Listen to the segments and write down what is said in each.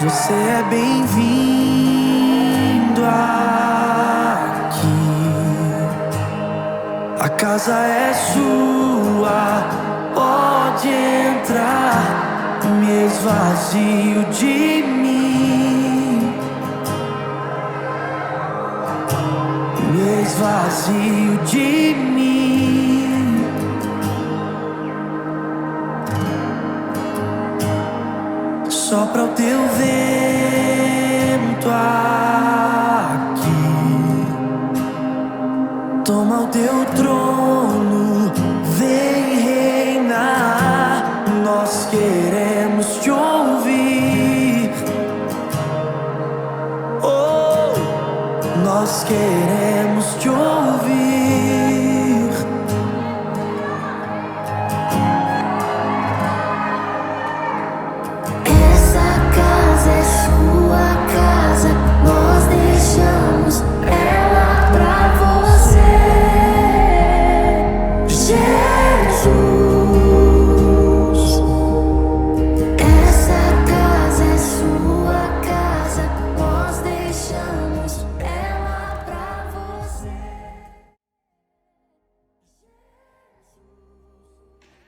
Você é bem-vindo aqui. A casa é sua, pode entrar. Me esvazio de mim, me esvazio de mim. Sopra o teu vento aqui, toma o teu trono, vem reinar. Nós queremos te ouvir, oh, nós queremos te ouvir.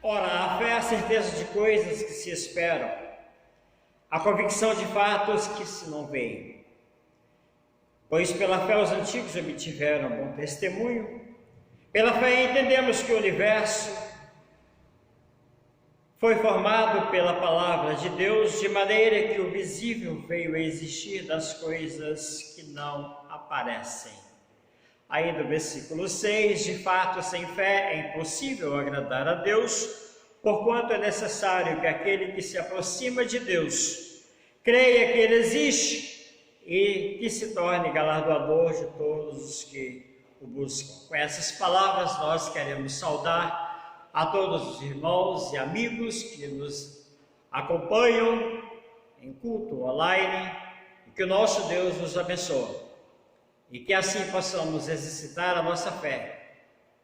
Ora, a fé é a certeza de coisas que se esperam, a convicção de fatos que se não veem. Pois pela fé os antigos obtiveram bom testemunho. Pela fé entendemos que o universo foi formado pela palavra de Deus, de maneira que o visível veio a existir das coisas que não aparecem. Aí no versículo 6, de fato, sem fé é impossível agradar a Deus, porquanto é necessário que aquele que se aproxima de Deus creia que Ele existe e que se torne galardoador de todos os que o buscam. Com essas palavras nós queremos saudar a todos os irmãos e amigos que nos acompanham em culto online e que o nosso Deus nos abençoe. E que assim possamos exercitar a nossa fé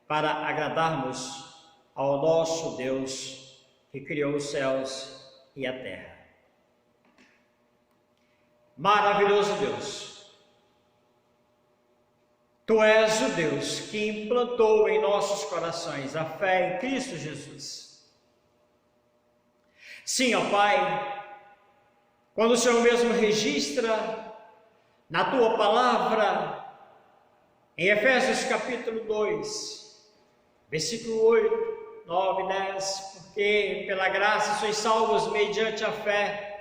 para agradarmos ao nosso Deus que criou os céus e a terra. Maravilhoso Deus, Tu és o Deus que implantou em nossos corações a fé em Cristo Jesus. Sim, ó Pai, quando o Senhor mesmo registra na Tua palavra, em Efésios capítulo 2, versículo 8, 9 e 10, porque pela graça sois salvos mediante a fé,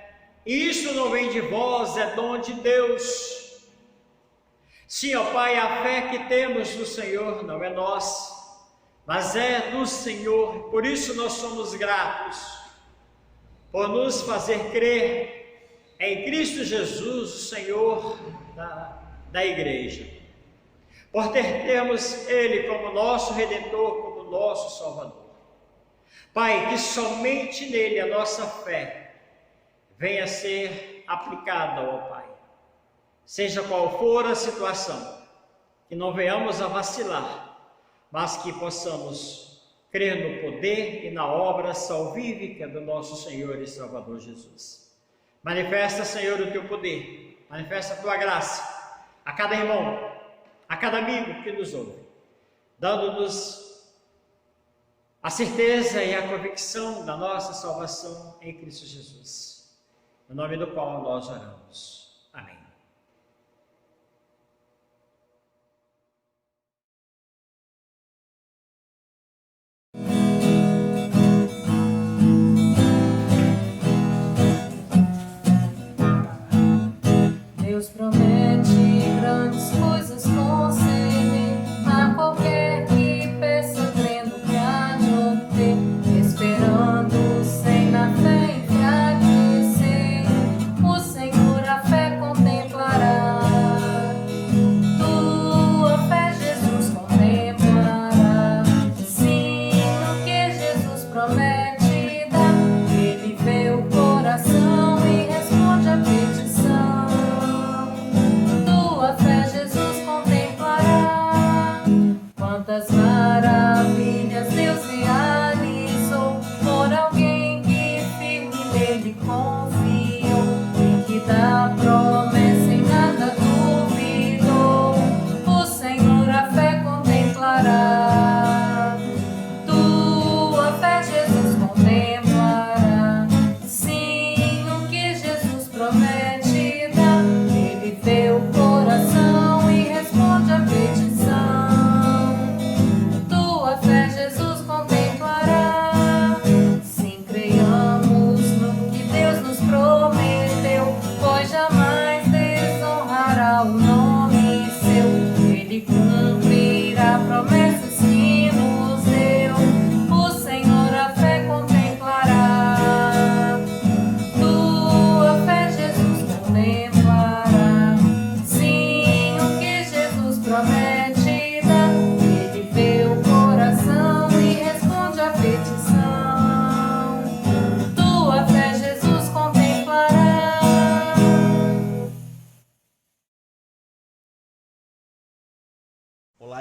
e isso não vem de vós, é dom de Deus. Sim, ó Pai, a fé que temos no Senhor não é nossa, mas é do Senhor, por isso nós somos gratos, por nos fazer crer em Cristo Jesus, o Senhor da igreja, por termos Ele como nosso Redentor, como nosso Salvador. Pai, que somente nele a nossa fé venha a ser aplicada, ó Pai. Seja qual for a situação, que não venhamos a vacilar, mas que possamos crer no poder e na obra salvífica do nosso Senhor e Salvador Jesus. Manifesta, Senhor, o Teu poder, manifesta a Tua graça a cada irmão, a cada amigo que nos ouve, dando-nos a certeza e a convicção da nossa salvação em Cristo Jesus, no nome do qual nós oramos. Amém. Deus promete grandes coisas conceder a qualquer que peça, crendo que há de obter, esperando sem na fé enfraquecer. O Senhor a fé contemplará, tua fé Jesus contemplará. Sim, o que Jesus promete dá, Ele vê o coração e responde a petição. Tua fé Jesus contemplará.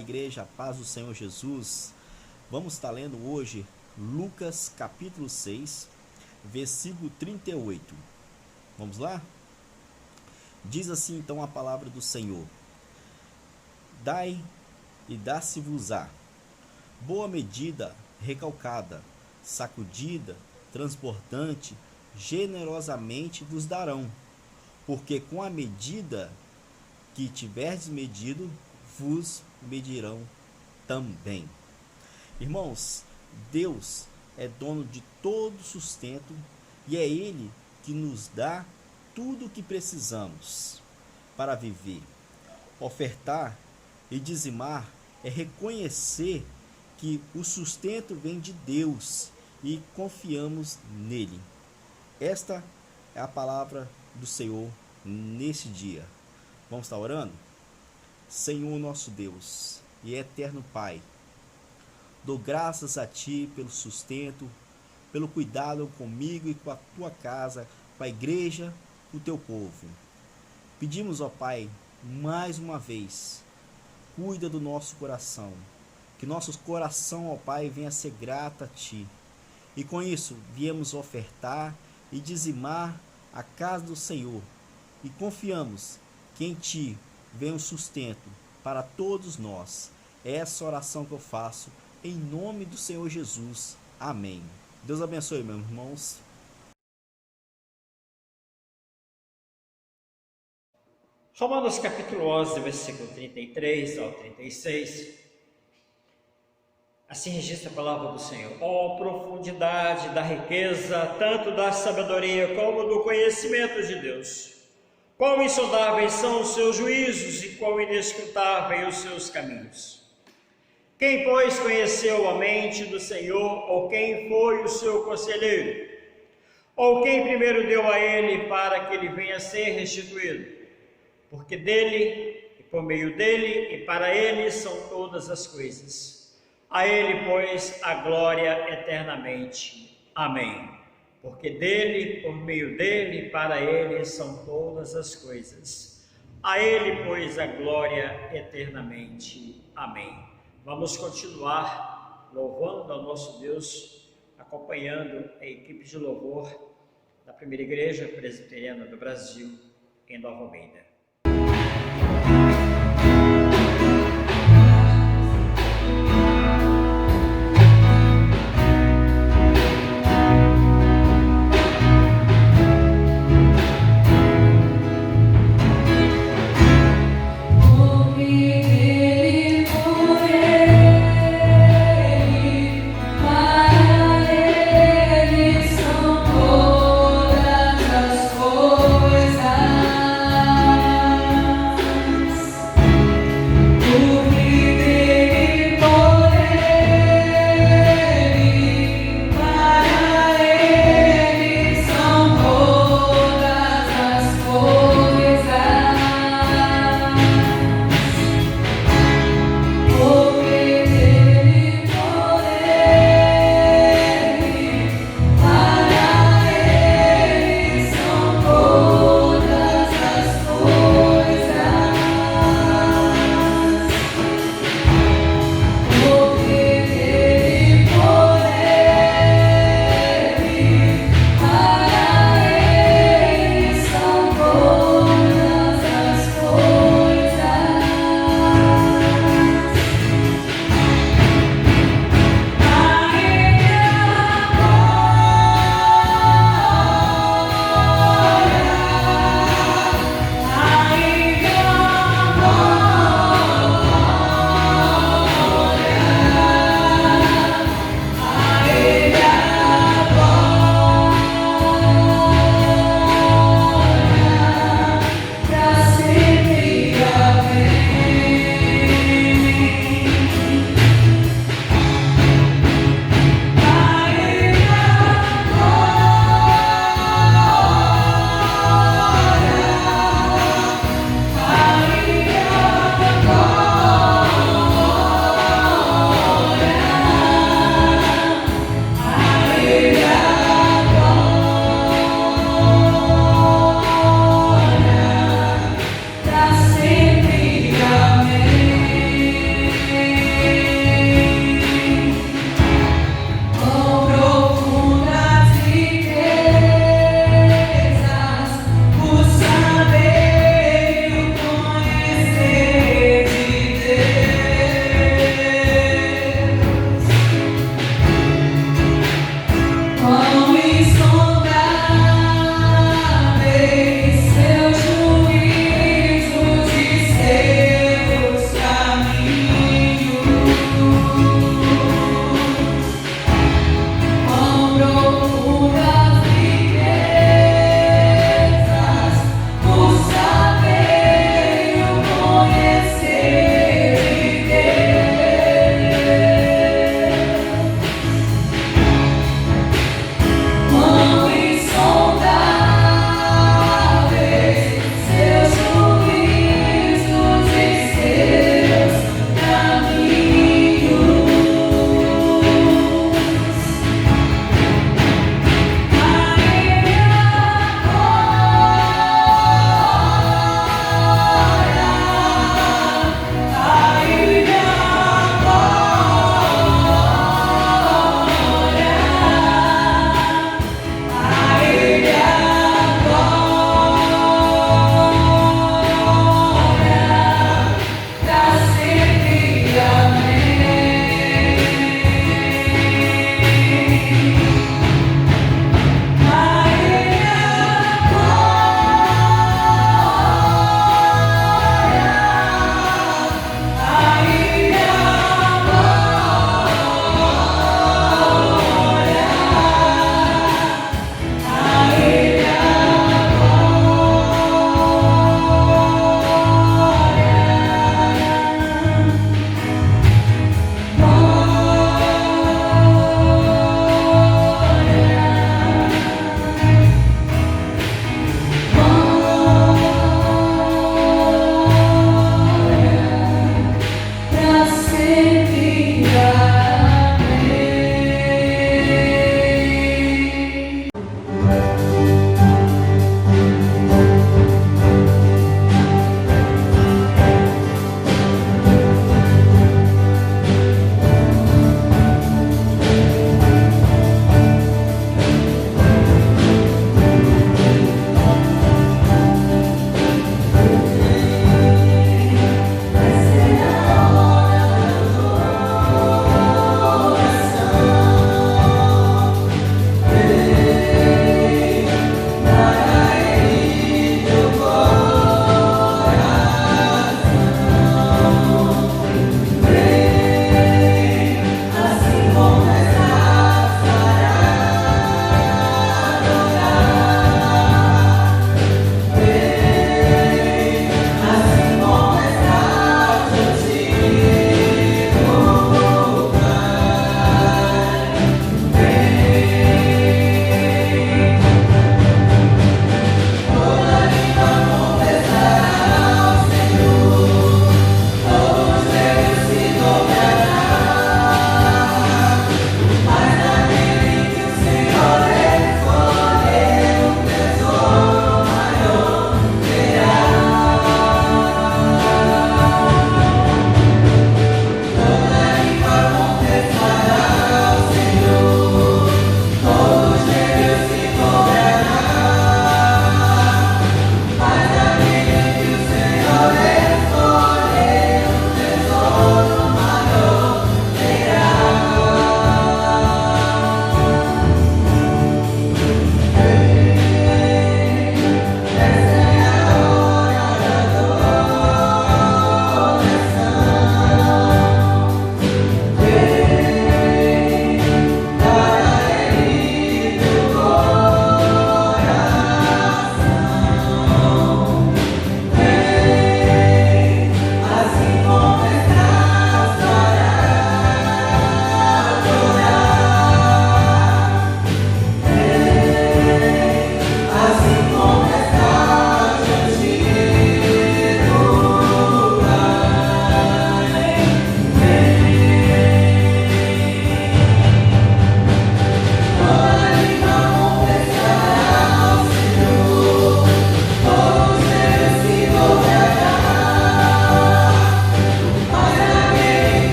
igreja, a paz do Senhor Jesus. Vamos estar lendo hoje Lucas capítulo 6, versículo 38. Vamos lá? Diz assim então a palavra do Senhor: Dai e dá-se-vos-á, boa medida, recalcada, sacudida, transbordante, generosamente vos darão, porque com a medida que tiverdes medido, vos medirão também. Irmãos, Deus é dono de todo sustento e é Ele que nos dá tudo o que precisamos para viver. Ofertar e dizimar é reconhecer que o sustento vem de Deus e confiamos nele. Esta é a palavra do Senhor nesse dia. Vamos estar orando? Senhor nosso Deus e eterno Pai, dou graças a Ti pelo sustento, pelo cuidado comigo e com a Tua casa, com a igreja, o Teu povo. Pedimos, ó Pai, mais uma vez, cuida do nosso coração, que nosso coração, ó Pai, venha a ser grato a Ti. E com isso, viemos ofertar e dizimar a casa do Senhor. E confiamos que em Ti vem o sustento para todos nós. É essa oração que eu faço em nome do Senhor Jesus. Amém. Deus abençoe, meus irmãos. Romanos capítulo 11, versículo 33 ao 36. Assim registra a palavra do Senhor. Ó profundidade da riqueza, tanto da sabedoria como do conhecimento de Deus. Quão insondáveis são os seus juízos e quão inescrutáveis os seus caminhos. Quem, pois, conheceu a mente do Senhor, ou quem foi o seu conselheiro? Ou quem primeiro deu a ele para que ele venha a ser restituído? Porque dele, e por meio dele, e para ele são todas as coisas. A ele, pois, a glória eternamente. Amém. Porque dele, por meio dele, e para ele são todas as coisas. A ele, pois, a glória eternamente. Amém. Vamos continuar louvando ao nosso Deus, acompanhando a equipe de louvor da Primeira Igreja Presbiteriana do Brasil, em Nova Almeida. Todas as coisas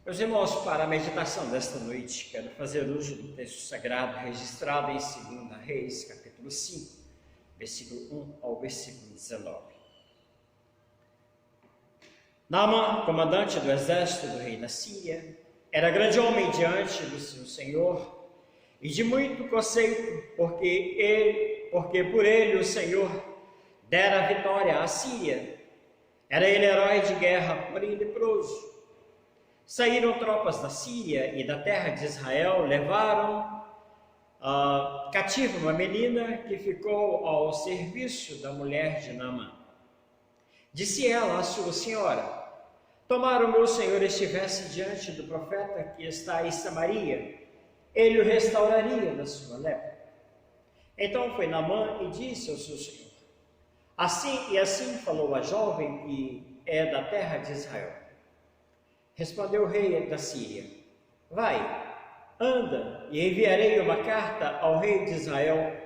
Meus irmãos, para a meditação desta noite, quero fazer uso do texto sagrado registrado em 2 Reis, capítulo 5, versículo 1 ao versículo 19. Naamã, comandante do exército do rei da Síria, era grande homem diante do seu senhor e de muito conceito, porque por ele o Senhor dera a vitória à Síria. Era ele herói de guerra, porém leproso. Saíram tropas da Síria e da terra de Israel, levaram cativa uma menina que ficou ao serviço da mulher de Naamã. Disse ela à sua senhora: tomara o meu senhor estivesse diante do profeta que está em Samaria, ele o restauraria da sua lepra. Então foi Naamã e disse ao seu senhor: assim falou a jovem que é da terra de Israel. Respondeu o rei da Síria: vai, anda, e enviarei uma carta ao rei de Israel.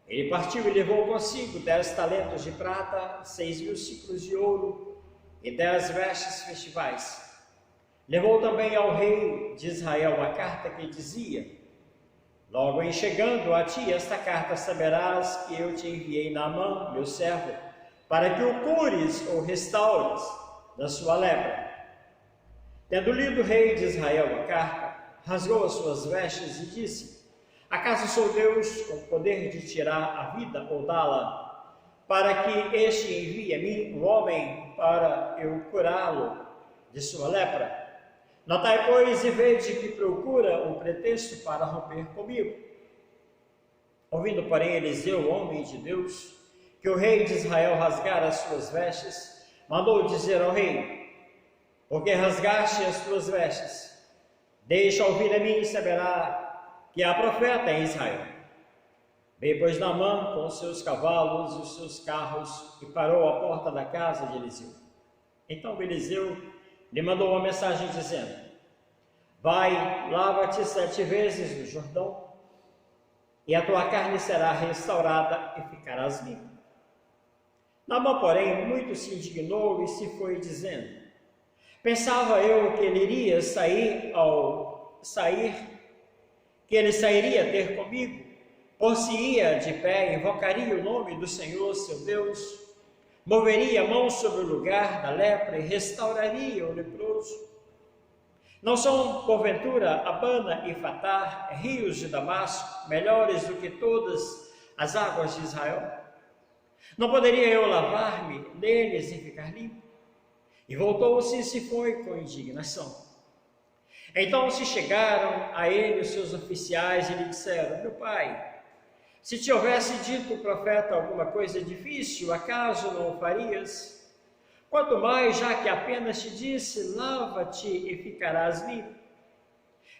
Ele partiu e levou consigo 10 talentos de prata, 6.000 ciclos de ouro e 10 vestes festivais. Levou também ao rei de Israel uma carta que dizia: logo em chegando a ti esta carta, saberás que eu te enviei Naamã, meu servo, para que o cures ou restaures da sua lepra. Tendo lido o rei de Israel a carta, rasgou as suas vestes e disse: acaso sou Deus com o poder de tirar a vida ou dá-la, para que este envie a mim um homem para eu curá-lo de sua lepra? Notai, pois, e vede que procura um pretexto para romper comigo. Ouvindo, porém, Eliseu, homem de Deus, que o rei de Israel rasgara as suas vestes, mandou dizer ao rei: porque rasgaste as tuas vestes, deixa ouvir a mim e saberá que há profeta em Israel. Veio, pois, Naamã com os seus cavalos e os seus carros e parou à porta da casa de Eliseu. Então Eliseu lhe mandou uma mensagem dizendo: vai, lava-te 7 vezes no Jordão, e a tua carne será restaurada e ficarás limpo. Naamã, porém, muito se indignou e se foi dizendo: pensava eu que ele iria que ele sairia ter comigo, por-se-ia de pé, invocaria o nome do Senhor seu Deus, moveria a mão sobre o lugar da lepra e restauraria o leproso. Não são, porventura, Abana e Fatar, rios de Damasco, melhores do que todas as águas de Israel? Não poderia eu lavar-me neles e ficar limpo? E voltou-se e se foi com indignação. Então se chegaram a ele os seus oficiais e lhe disseram: meu pai, se te houvesse dito o profeta alguma coisa difícil, acaso não o farias? Quanto mais, já que apenas te disse: lava-te e ficarás limpo.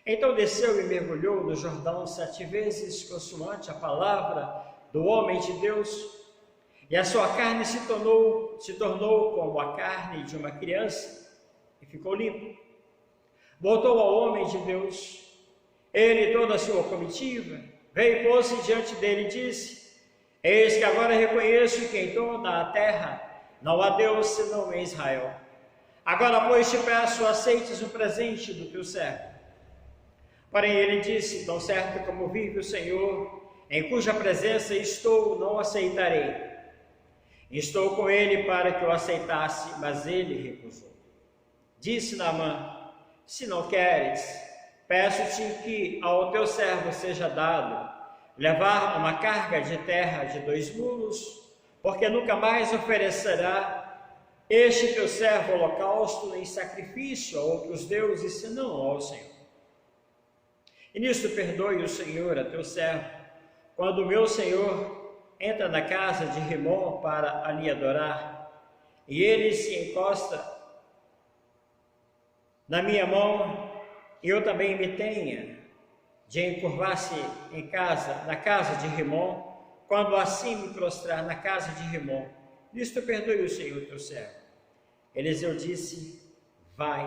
Então desceu e mergulhou no Jordão 7 vezes, consoante a palavra do homem de Deus, e a sua carne se tornou como a carne de uma criança, e ficou limpo. Voltou ao homem de Deus, ele e toda a sua comitiva, veio e pôs-se diante dele e disse: eis que agora reconheço que em toda a terra não há Deus senão em Israel. Agora, pois, te peço, aceites o presente do teu servo. Porém ele disse: tão certo como vive o Senhor, em cuja presença estou, não aceitarei. Estou com ele para que o aceitasse, mas ele recusou. Disse Naamã: se não queres, peço-te que ao teu servo seja dado levar uma carga de terra de 2 mulos, porque nunca mais oferecerá este teu servo holocausto nem sacrifício a outros deuses, senão ao Senhor. E nisto perdoe o Senhor a teu servo, quando o meu Senhor entra na casa de Rimom para ali adorar, e ele se encosta na minha mão, e eu também me tenha de encurvar-se na casa de Rimom, quando assim me prostrar na casa de Rimom. Nisto perdoe o Senhor teu servo. Eliseu disse: vai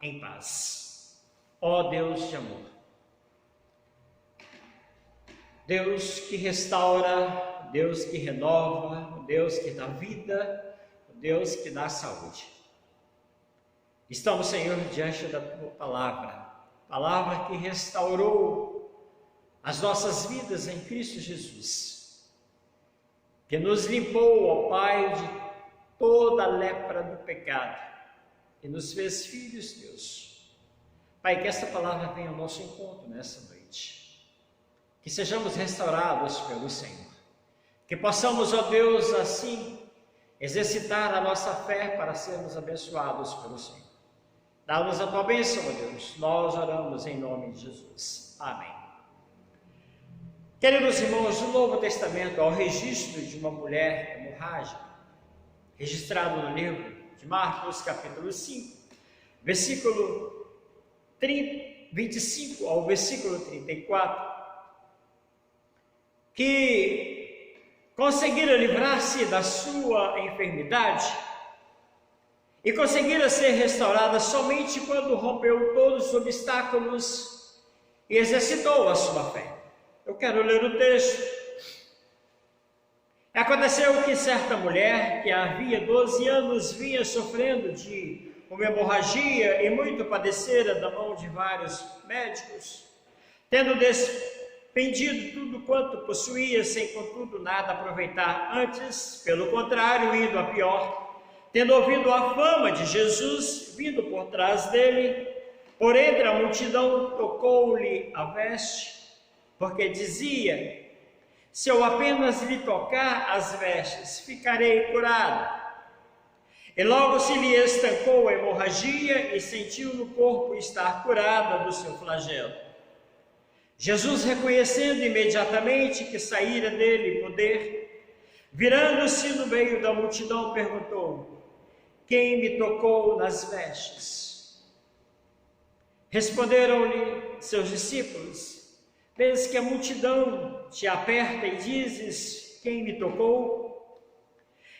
em paz. Ó Deus de amor, Deus que restaura, Deus que renova, Deus que dá vida, Deus que dá saúde. Estamos, Senhor, diante da Tua palavra que restaurou as nossas vidas em Cristo Jesus, que nos limpou, ó Pai, de toda a lepra do pecado e nos fez filhos, Deus. Pai, que esta palavra venha ao nosso encontro nessa noite, que sejamos restaurados pelo Senhor, que possamos, ó Deus, assim exercitar a nossa fé para sermos abençoados pelo Senhor. Dá-nos a Tua bênção, ó Deus, nós oramos em nome de Jesus. Amém. Queridos irmãos, no Novo Testamento há o registro de uma mulher hemorrágica, registrado no livro de Marcos, capítulo 5, versículo 25 ao versículo 34, que conseguira livrar-se da sua enfermidade e conseguira ser restaurada somente quando rompeu todos os obstáculos e exercitou a sua fé. Eu quero ler o texto. Aconteceu que certa mulher, que havia 12 anos vinha sofrendo de uma hemorragia e muito padecera da mão de vários médicos, tendo despendido tudo quanto possuía, sem contudo nada aproveitar, antes, pelo contrário, indo a pior, tendo ouvido a fama de Jesus, vindo por trás dele, por entre a multidão, tocou-lhe a veste, porque dizia: se eu apenas lhe tocar as vestes, ficarei curado. E logo se lhe estancou a hemorragia e sentiu no corpo estar curada do seu flagelo. Jesus, reconhecendo imediatamente que saíra dele poder, virando-se no meio da multidão, perguntou: quem me tocou nas vestes? Responderam-lhe seus discípulos: vês que a multidão te aperta e dizes: quem me tocou?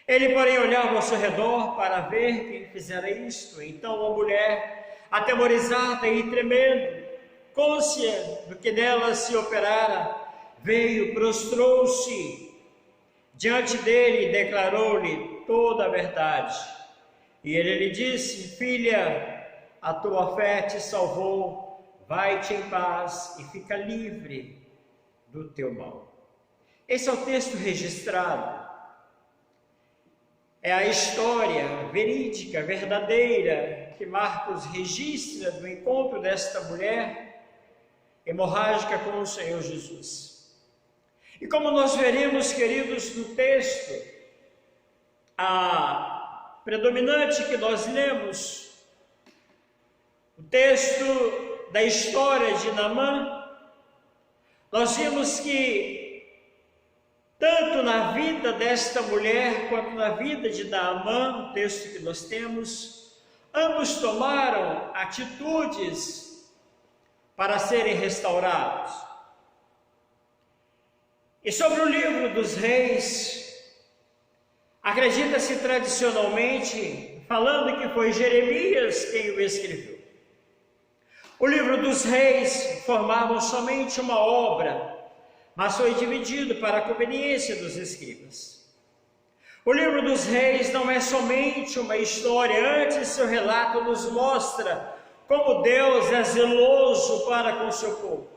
Ele, porém, olhava ao seu redor para ver quem fizera isto. Então a mulher, atemorizada e tremendo, côncia do que nela se operara, veio, prostrou-se diante dele e declarou-lhe toda a verdade. E ele lhe disse: filha, a tua fé te salvou, vai-te em paz e fica livre do teu mal. Esse é o texto registrado. É a história verídica, verdadeira, que Marcos registra do encontro desta mulher hemorrágica com o Senhor Jesus. E como nós veremos, queridos, no texto, a predominante que nós lemos, o texto da história de Naamã, nós vimos que tanto na vida desta mulher quanto na vida de Naamã, o texto que nós temos, ambos tomaram atitudes para serem restaurados. E sobre o livro dos reis, acredita-se tradicionalmente, falando que foi Jeremias quem o escreveu. O livro dos reis formava somente uma obra, mas foi dividido para a conveniência dos escribas. O livro dos reis não é somente uma história, antes seu relato nos mostra como Deus é zeloso para com seu povo.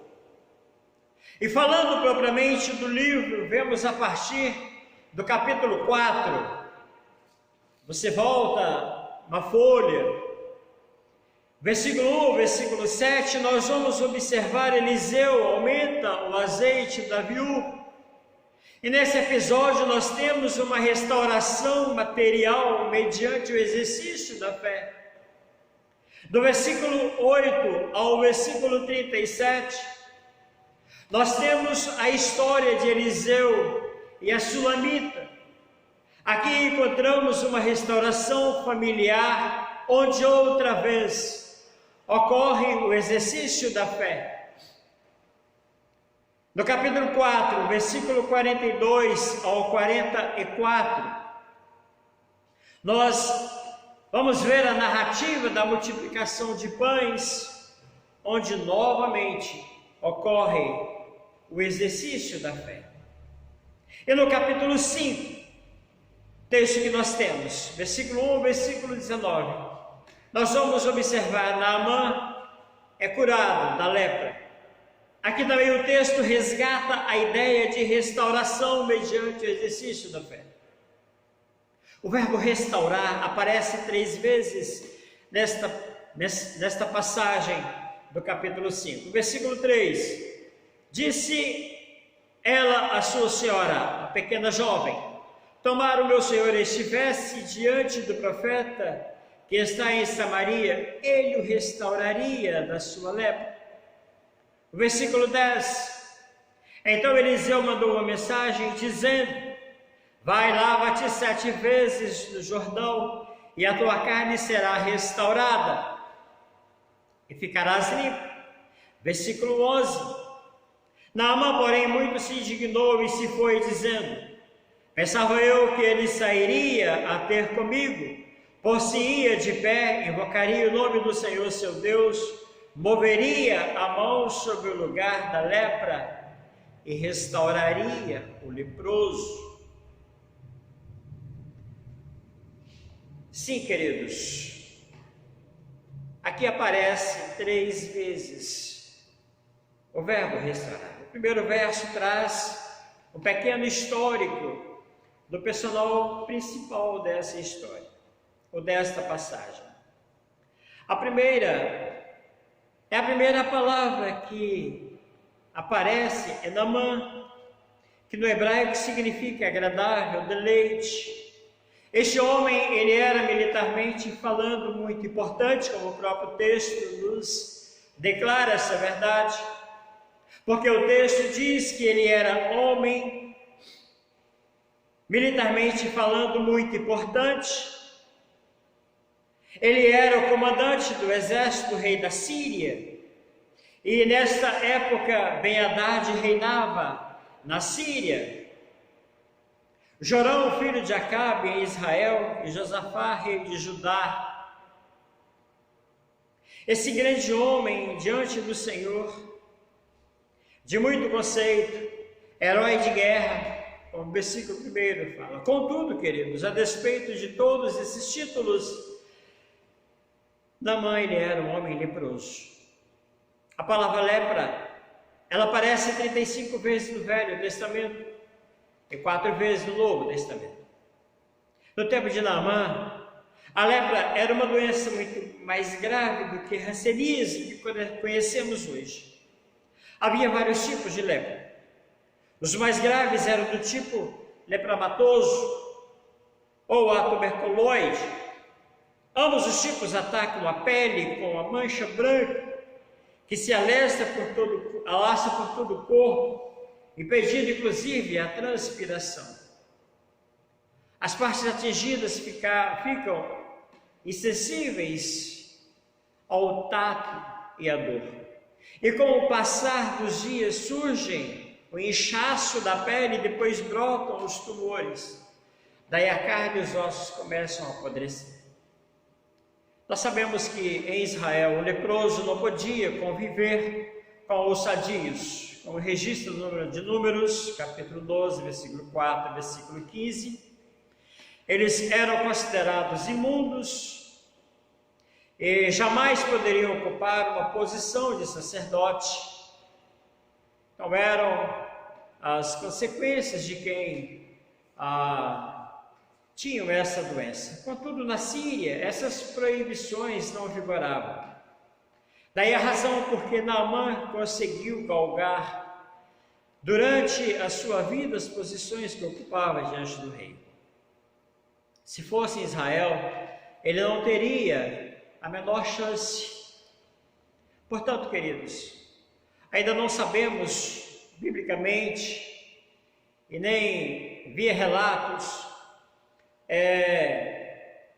E falando propriamente do livro, vemos a partir do capítulo 4, você volta uma folha, versículo 1, versículo 7, nós vamos observar Eliseu aumenta o azeite da viúva. E nesse episódio nós temos uma restauração material mediante o exercício da fé. Do versículo 8 ao versículo 37, nós temos a história de Eliseu e a Sulamita. Aqui encontramos uma restauração familiar, onde outra vez ocorre o exercício da fé. No capítulo 4, versículo 42 ao 44, nós vamos ver a narrativa da multiplicação de pães, onde novamente ocorre o exercício da fé. E no capítulo 5, texto que nós temos, versículo 1, versículo 19, nós vamos observar Naamã é curado da lepra. Aqui também o texto resgata a ideia de restauração mediante o exercício da fé. O verbo restaurar aparece 3 vezes nesta passagem do capítulo 5. Versículo 3. Disse ela à sua senhora, a pequena jovem: tomara o meu senhor estivesse diante do profeta que está em Samaria, ele o restauraria da sua lepra. O versículo 10. Então Eliseu mandou uma mensagem dizendo: vai, lava-te 7 vezes no Jordão, e a tua carne será restaurada, e ficarás limpo. Versículo 11. Naamã, porém, muito se indignou e se foi, dizendo: pensava eu que ele sairia a ter comigo, por-se-ia de pé, invocaria o nome do Senhor seu Deus, moveria a mão sobre o lugar da lepra e restauraria o leproso. Sim, queridos, aqui aparece 3 vezes o verbo restaurar. O primeiro verso traz um pequeno histórico do personal principal dessa história, ou desta passagem. A primeira palavra que aparece é Naamã, que no hebraico significa agradável, deleite. Este homem, ele era militarmente falando muito importante, como o próprio texto nos declara essa verdade, porque o texto diz que ele era homem, militarmente falando muito importante. Ele era o comandante do exército do rei da Síria, e nesta época Ben-Hadad reinava na Síria. Jorão, filho de Acabe, em Israel, e Josafá, rei de Judá. Esse grande homem diante do Senhor, de muito conceito, herói de guerra, como o versículo 1 fala. Contudo, queridos, a despeito de todos esses títulos, Naamã, ele era um homem leproso. A palavra lepra, ela aparece 35 vezes no Velho Testamento e 4 vezes no Novo Testamento. No tempo de Naamã, a lepra era uma doença muito mais grave do que a ranceníase que conhecemos hoje. Havia vários tipos de lepra. Os mais graves eram do tipo lepramatoso ou a tuberculose. Ambos os tipos atacam a pele com a mancha branca que se alastra por todo o corpo, impedindo inclusive a transpiração. As partes atingidas ficam insensíveis ao tato e à dor. E com o passar dos dias surgem o inchaço da pele e depois brotam os tumores. Daí a carne e os ossos começam a apodrecer. Nós sabemos que em Israel o leproso não podia conviver com os sadios, como registro de Números, capítulo 12, versículo 4, versículo 15. Eles eram considerados imundos e jamais poderiam ocupar uma posição de sacerdote. Então eram as consequências de quem tinham essa doença. Contudo, na Síria, essas proibições não vigoravam. Daí a razão porque Naamã conseguiu galgar durante a sua vida as posições que ocupava diante do rei. Se fosse em Israel, ele não teria a menor chance. Portanto, queridos, ainda não sabemos biblicamente e nem via relatos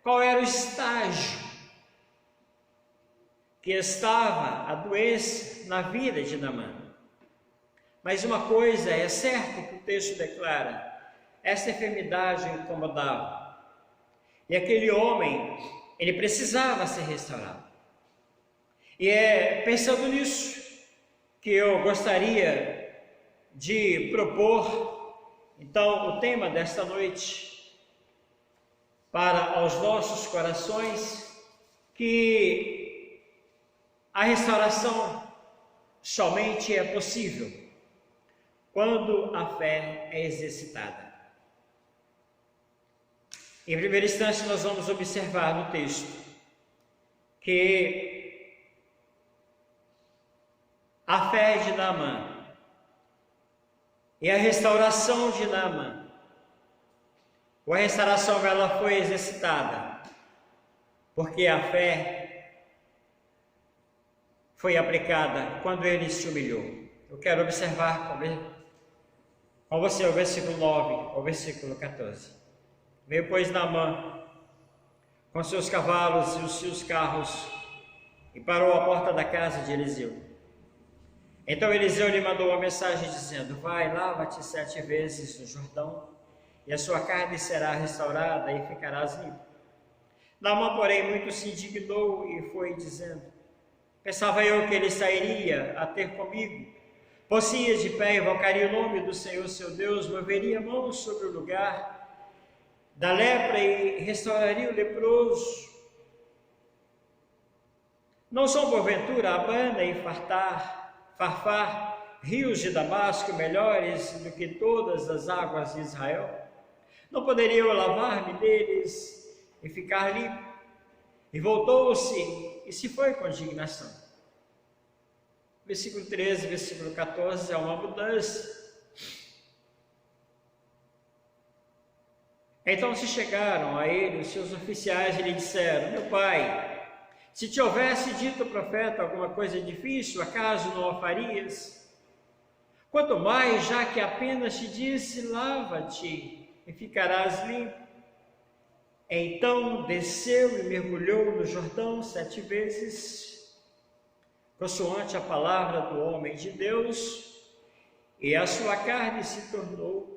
qual era o estágio que estava a doença na vida de Naamã. Mas uma coisa é certa que o texto declara: essa enfermidade o incomodava. E aquele homem, ele precisava ser restaurado. E é pensando nisso que eu gostaria de propor, então, o tema desta noite para aos nossos corações, que a restauração somente é possível quando a fé é exercitada. Em primeira instância, nós vamos observar no texto que a fé de Naamã e a restauração de Naamã, a restauração ela foi exercitada porque a fé foi aplicada quando ele se humilhou. Eu quero observar com você o versículo 9 ao versículo 14. Veio, pois, Naamã com seus cavalos e os seus carros e parou à porta da casa de Eliseu. Então Eliseu lhe mandou uma mensagem dizendo: vai, lava-te 7 vezes no Jordão, e a sua carne será restaurada e ficarás limpo. Naamã, porém, muito se indignou e foi dizendo: pensava eu que ele sairia a ter comigo, pôs-se de pé, invocaria o nome do Senhor seu Deus, moveria a mão sobre o lugar da lepra e restauraria o leproso. Não são porventura Abana e Farfar, rios de Damasco, melhores do que todas as águas de Israel? Não poderia eu lavar-me deles e ficar limpo? E voltou-se e se foi com indignação. Versículo 13, versículo 14, é uma mudança. Então se chegaram a ele os seus oficiais e lhe disseram: meu pai, se te houvesse dito o profeta alguma coisa difícil, acaso não a farias? Quanto mais, já que apenas te disse: lava-te e ficarás limpo. Então desceu e mergulhou no Jordão 7 vezes, consoante a palavra do homem de Deus, e a sua carne se tornou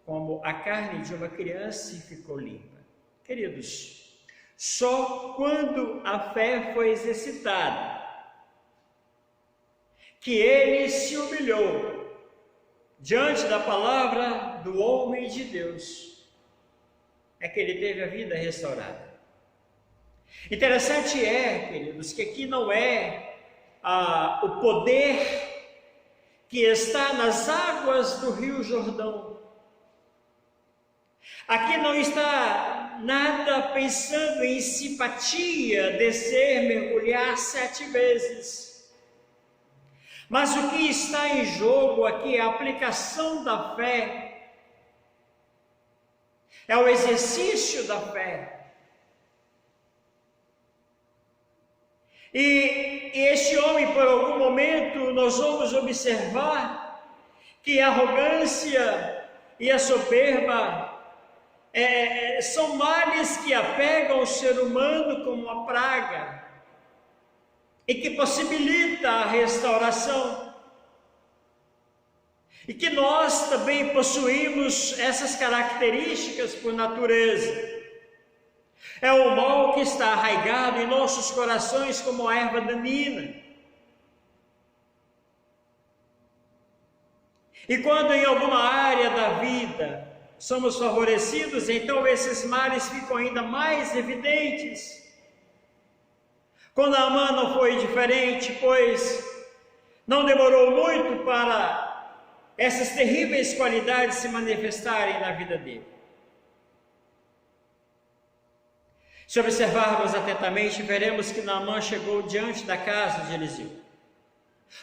como a carne de uma criança e ficou limpa. Queridos, só quando a fé foi exercitada, que ele se humilhou diante da palavra do homem de Deus, é que ele teve a vida restaurada. Interessante é, queridos, que aqui não é o poder que está nas águas do Rio Jordão. Aqui não está nada pensando em simpatia, descer, mergulhar 7 vezes. Mas o que está em jogo aqui é a aplicação da fé, é o exercício da fé. E este homem, por algum momento, nós vamos observar que a arrogância e a soberba são males que apegam o ser humano como uma praga e que possibilita a restauração. E que nós também possuímos essas características por natureza. É o mal que está arraigado em nossos corações como a erva daninha. E quando em alguma área da vida somos favorecidos, então esses males ficam ainda mais evidentes. Com Naamã não foi diferente, pois não demorou muito para essas terríveis qualidades se manifestarem na vida dele. Se observarmos atentamente, veremos que Naamã chegou diante da casa de Eliseu,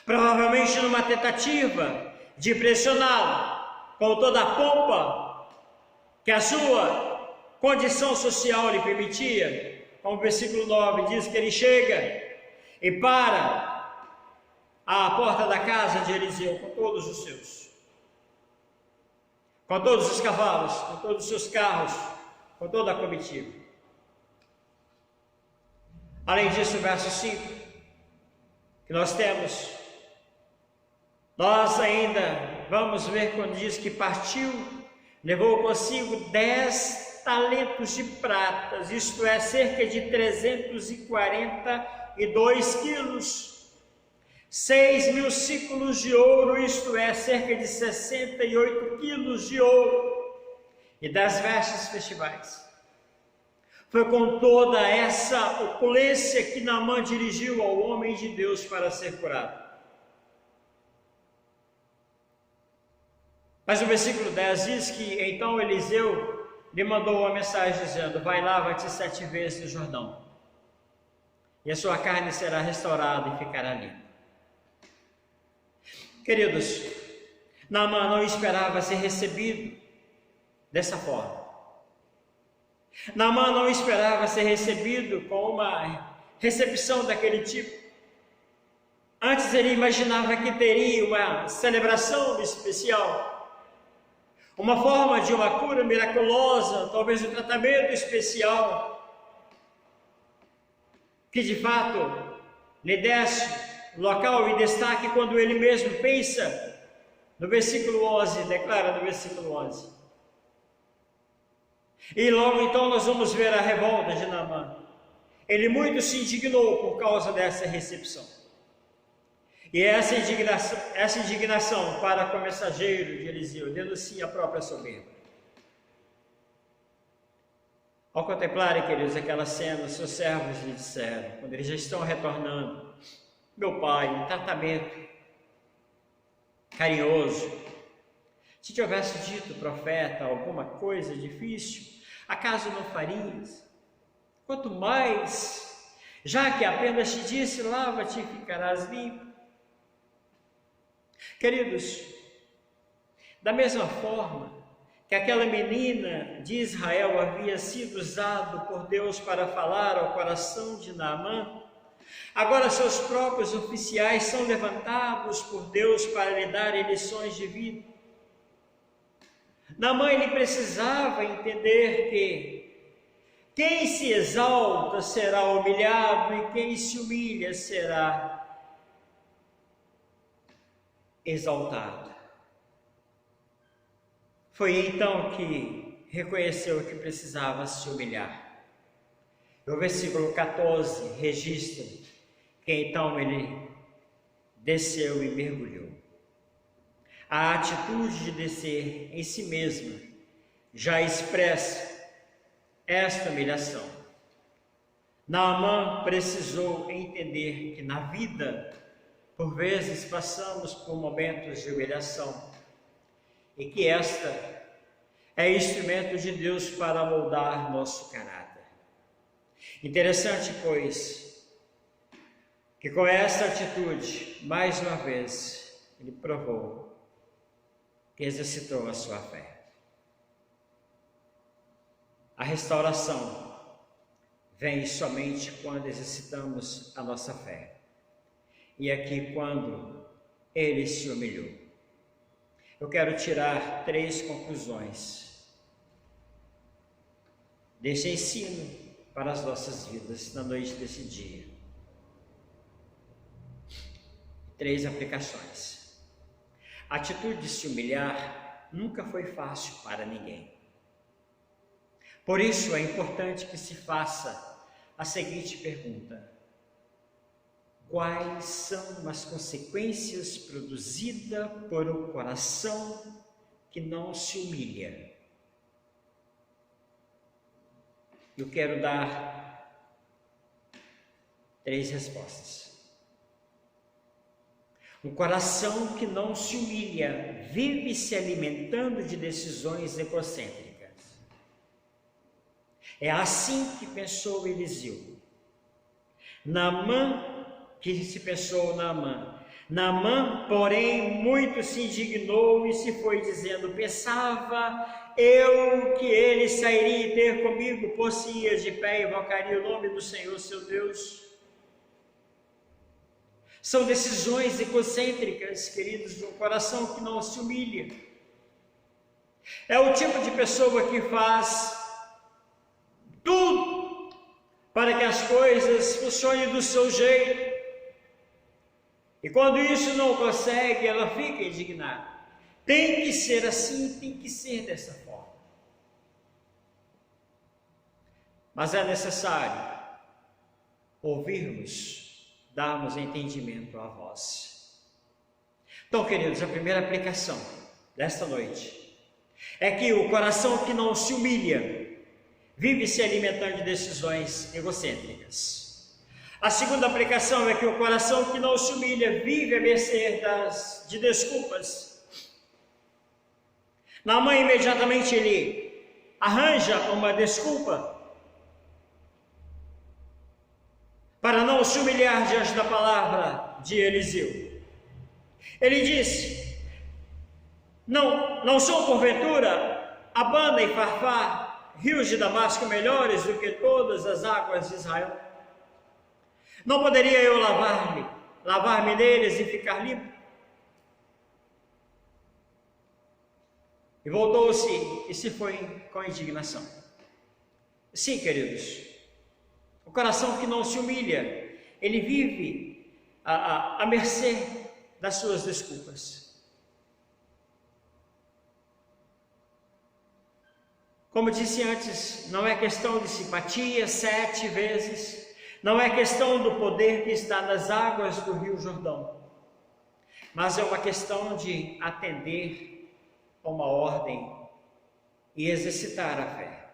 provavelmente numa tentativa de impressioná-lo com toda a pompa que a sua condição social lhe permitia. Como o versículo 9 diz, que ele chega e para à porta da casa de Eliseu com todos os seus, com todos os cavalos, com todos os seus carros, com toda a comitiva. Além disso, o verso 5, que nós temos, nós ainda vamos ver quando diz que partiu, levou consigo 10 talentos de pratas, isto é, cerca de 342 quilos, 6.000 ciclos de ouro, isto é, cerca de 68 quilos de ouro, e das vestes festivais. Foi com toda essa opulência que Naamã dirigiu ao homem de Deus para ser curado. Mas o versículo 10 diz que então Eliseu lhe mandou uma mensagem dizendo: vai, lava-te 7 vezes no Jordão, e a sua carne será restaurada e ficará limpa. Queridos, Naamã não esperava ser recebido dessa forma. Naamã não esperava ser recebido com uma recepção daquele tipo. Antes ele imaginava que teria uma celebração especial, uma forma de uma cura miraculosa, talvez um tratamento especial, que de fato lhe desse local e destaque quando ele mesmo pensa no versículo 11, declara no versículo 11. E logo então nós vamos ver a revolta de Naamã. Ele muito se indignou por causa dessa recepção. E essa indignação para com o mensageiro de Eliseu denuncia a própria soberba. Ao contemplarem, queridos, aquela cena, seus servos lhe disseram, quando eles já estão retornando: meu pai, um tratamento carinhoso. Se te houvesse dito, profeta, alguma coisa difícil, acaso não farias? Quanto mais, já que apenas te disse, lava-te e ficarás limpo. Queridos, da mesma forma que aquela menina de Israel havia sido usado por Deus para falar ao coração de Naamã, agora seus próprios oficiais são levantados por Deus para lhe darem lições de vida. Naamã, ele precisava entender que quem se exalta será humilhado e quem se humilha será exaltado. Foi então que reconheceu que precisava se humilhar. O versículo 14 registra que então ele desceu e mergulhou. A atitude de descer em si mesma já expressa esta humilhação. Naamã precisou entender que na vida, por vezes, passamos por momentos de humilhação e que esta é instrumento de Deus para moldar nosso caráter. Interessante, pois, que com esta atitude, mais uma vez, ele provou que exercitou a sua fé. A restauração vem somente quando exercitamos a nossa fé. E aqui, quando ele se humilhou. Eu quero tirar 3 conclusões desse ensino para as nossas vidas na noite desse dia. 3 aplicações. A atitude de se humilhar nunca foi fácil para ninguém. Por isso é importante que se faça a seguinte pergunta: quais são as consequências produzidas por um coração que não se humilha? Eu quero dar 3 respostas. Um coração que não se humilha vive se alimentando de decisões egocêntricas. É assim que pensou Eliseu. Naamã, porém, muito se indignou e se foi dizendo: pensava eu que ele sairia ter comigo, pôr-se-ia de pé e invocaria o nome do Senhor seu Deus. São decisões egocêntricas, queridos, de um coração que não se humilha. É o tipo de pessoa que faz tudo para que as coisas funcionem do seu jeito. E quando isso não consegue, ela fica indignada. Tem que ser assim, tem que ser dessa forma. Mas é necessário ouvirmos, darmos entendimento à voz. Então, queridos, a primeira aplicação desta noite é que o coração que não se humilha vive se alimentando de decisões egocêntricas. A segunda aplicação é que o coração que não se humilha vive à mercê de desculpas. Naamã imediatamente ele arranja uma desculpa para não se humilhar diante da palavra de Eliseu. Ele disse: não são porventura Abana e Farfá, rios de Damasco melhores do que todas as águas de Israel? Não poderia eu lavar-me neles e ficar limpo? E voltou-se e se foi com indignação. Sim, queridos, o coração que não se humilha, ele vive à mercê das suas desculpas. Como disse antes, não é questão de simpatia 7 vezes, não é questão do poder que está nas águas do Rio Jordão, mas é uma questão de atender a uma ordem e exercitar a fé.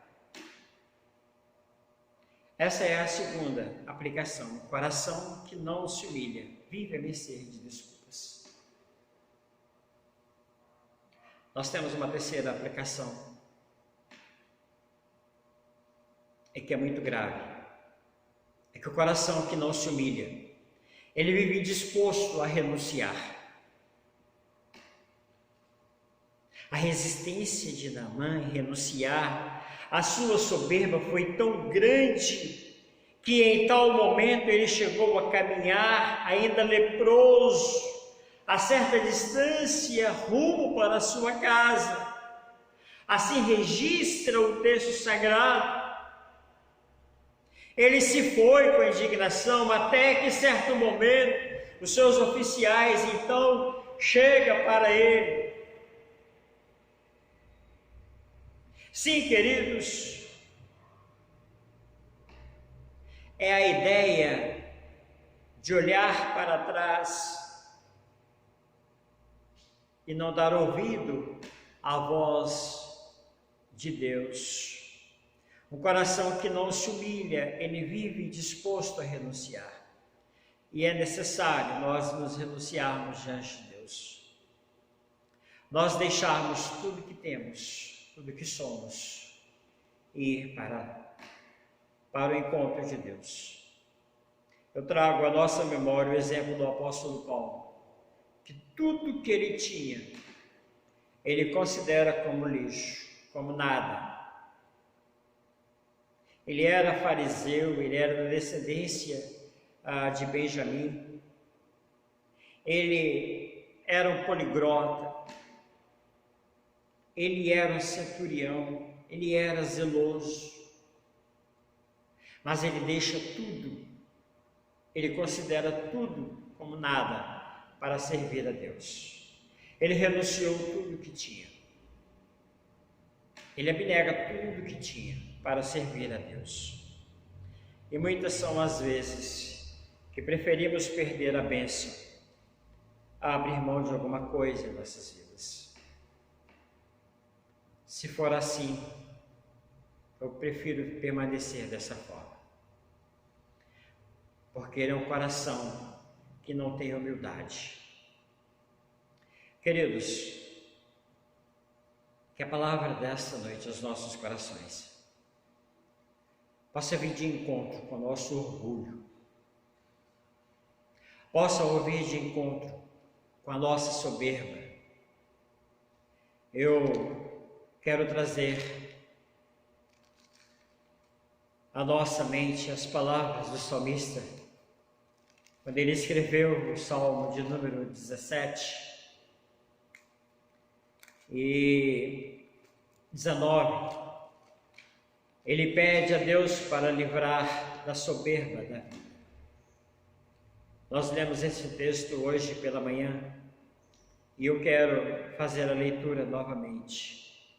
Essa é a segunda aplicação. O coração que não se humilha vive a mercê de desculpas. Nós temos uma terceira aplicação, que é muito grave. É que o coração que não se humilha, ele vive disposto a renunciar. A resistência de Naamã em renunciar à sua soberba foi tão grande que em tal momento ele chegou a caminhar, ainda leproso, a certa distância, rumo para a sua casa. Assim registra o texto sagrado. Ele se foi com indignação, até que certo momento os seus oficiais então chegam para ele. Sim, queridos, é a ideia de olhar para trás e não dar ouvido à voz de Deus. Um coração que não se humilha, ele vive disposto a renunciar. E é necessário nós nos renunciarmos diante de Deus. Nós deixarmos tudo que temos, tudo que somos, e ir para o encontro de Deus. Eu trago à nossa memória o exemplo do apóstolo Paulo, que tudo que ele tinha, ele considera como lixo, como nada. Ele era fariseu, ele era da descendência de Benjamim, ele era um poliglota, ele era um centurião, ele era zeloso, mas ele deixa tudo, ele considera tudo como nada para servir a Deus. Ele renunciou tudo que tinha, ele abnega tudo que tinha para servir a Deus. E muitas são as vezes que preferimos perder a bênção a abrir mão de alguma coisa em nossas vidas. Se for assim, eu prefiro permanecer dessa forma, porque ele é um coração que não tem humildade. Queridos, que a palavra desta noite aos nossos corações possa vir de encontro com o nosso orgulho, possa ouvir de encontro com a nossa soberba. Eu quero trazer à nossa mente as palavras do salmista, quando ele escreveu o Salmo de número 17 e 19, ele pede a Deus para livrar da soberba da vida. Nós lemos esse texto hoje pela manhã e eu quero fazer a leitura novamente.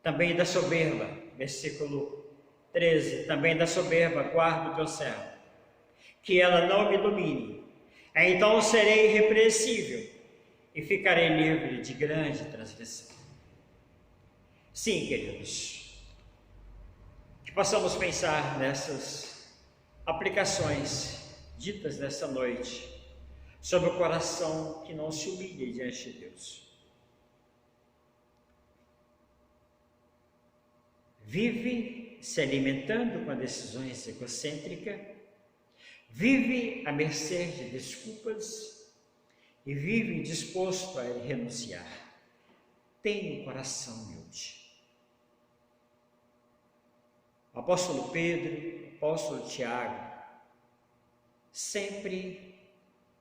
Também da soberba, versículo 13, também da soberba guarda o teu servo, que ela não me domine. Então serei irrepreensível e ficarei livre de grande transgressão. Sim, queridos, Que possamos pensar nessas aplicações ditas nesta noite, sobre o coração que não se humilha diante de Deus. Vive se alimentando com decisões egocêntricas, vive à mercê de desculpas e vive disposto a renunciar. Tenha um coração humilde. O apóstolo Pedro, o apóstolo Tiago, sempre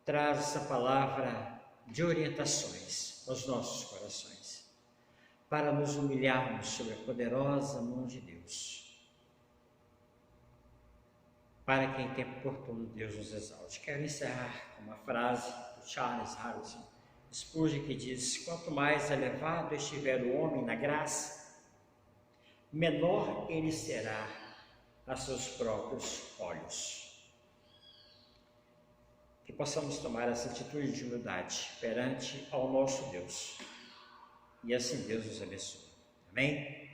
traz essa palavra de orientações aos nossos corações, para nos humilharmos sob a poderosa mão de Deus. Para que em tempo oportuno Deus nos exalte. Quero encerrar com uma frase do Charles Harrison Spurgeon que diz: quanto mais elevado estiver o homem na graça, menor ele será a seus próprios olhos. Que possamos tomar essa atitude de humildade perante ao nosso Deus. E assim Deus nos abençoe. Amém?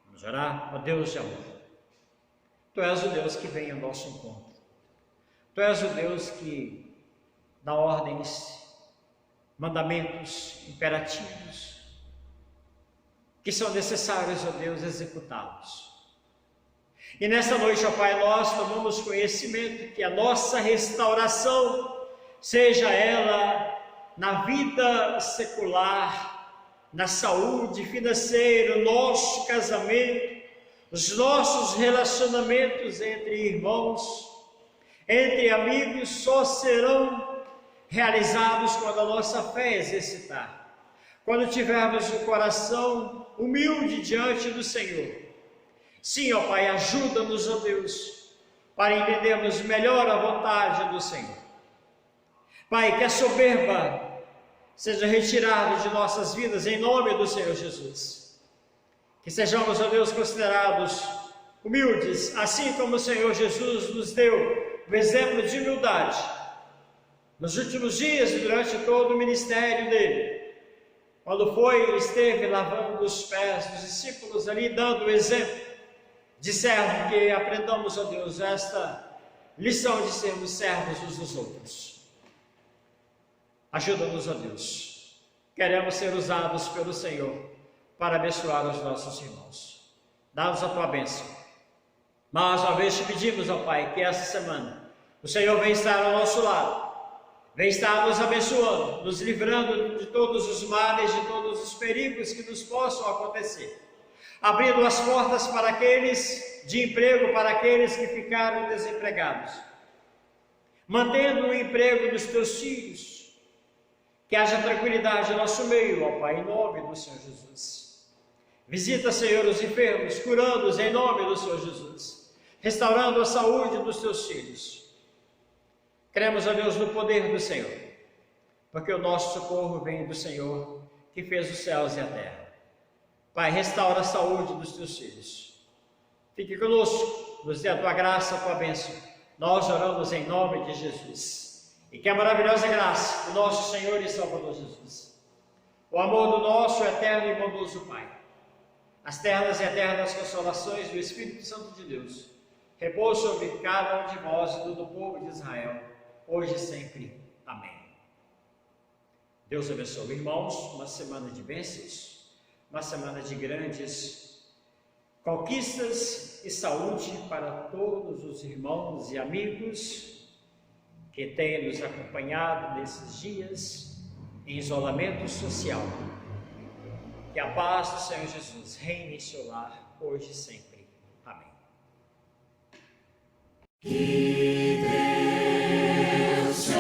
Vamos orar? Ó Deus de amor, Tu és o Deus que vem ao nosso encontro. Tu és o Deus que dá ordens, mandamentos, imperativos, que são necessários, ó Deus, executá-los. E nesta noite, ó Pai, nós tomamos conhecimento que a nossa restauração, seja ela na vida secular, na saúde financeira, nosso casamento, os nossos relacionamentos entre irmãos, entre amigos, só serão realizados quando a nossa fé exercitar. Quando tivermos o coração humilde diante do Senhor. Sim, ó Pai, ajuda-nos, ó Deus, para entendermos melhor a vontade do Senhor. Pai, que a soberba seja retirada de nossas vidas em nome do Senhor Jesus. Que sejamos, ó Deus, considerados humildes, assim como o Senhor Jesus nos deu o exemplo de humildade nos últimos dias e durante todo o ministério dele. Quando esteve lavando os pés dos discípulos ali, dando o exemplo de servo, que aprendamos, ó Deus, esta lição de sermos servos uns dos outros. Ajuda-nos, ó Deus. Queremos ser usados pelo Senhor para abençoar os nossos irmãos. Dá-nos a Tua bênção. Mais uma vez te pedimos, ó Pai, que essa semana o Senhor venha estar ao nosso lado. Vem estar nos abençoando, nos livrando de todos os males, de todos os perigos que nos possam acontecer. Abrindo as portas para aqueles de emprego, para aqueles que ficaram desempregados. Mantendo o emprego dos Teus filhos. Que haja tranquilidade no nosso meio, ó Pai, em nome do Senhor Jesus. Visita, Senhor, os enfermos, curando-os em nome do Senhor Jesus. Restaurando a saúde dos Teus filhos. Cremos, ó Deus, no poder do Senhor, porque o nosso socorro vem do Senhor, que fez os céus e a terra. Pai, restaura a saúde dos Teus filhos. Fique conosco, nos dê a Tua graça, a Tua bênção. Nós oramos em nome de Jesus. E que a maravilhosa graça do nosso Senhor e Salvador Jesus, o amor do nosso eterno e bondoso Pai, as ternas e eternas consolações do Espírito Santo de Deus, repouse sobre cada um de vós e todo o povo de Israel, hoje e sempre. Amém. Deus abençoe, irmãos, uma semana de bênçãos, uma semana de grandes conquistas e saúde para todos os irmãos e amigos que têm nos acompanhado nesses dias em isolamento social. Que a paz do Senhor Jesus reine em seu lar, hoje e sempre. Amém. Que Deus te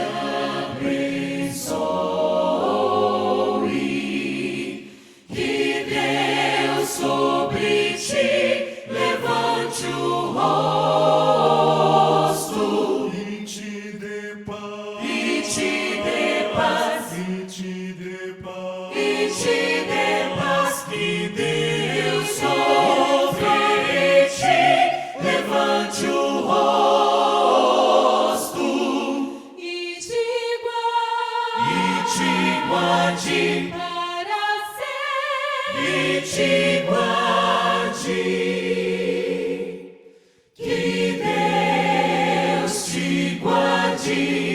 abençoe, que Deus sobre ti levante o rosto e te dê paz, e te dê paz, e te dê paz, e te dê paz, que Deus sobre ti levante o rosto E te guarde para e te guarde. ti.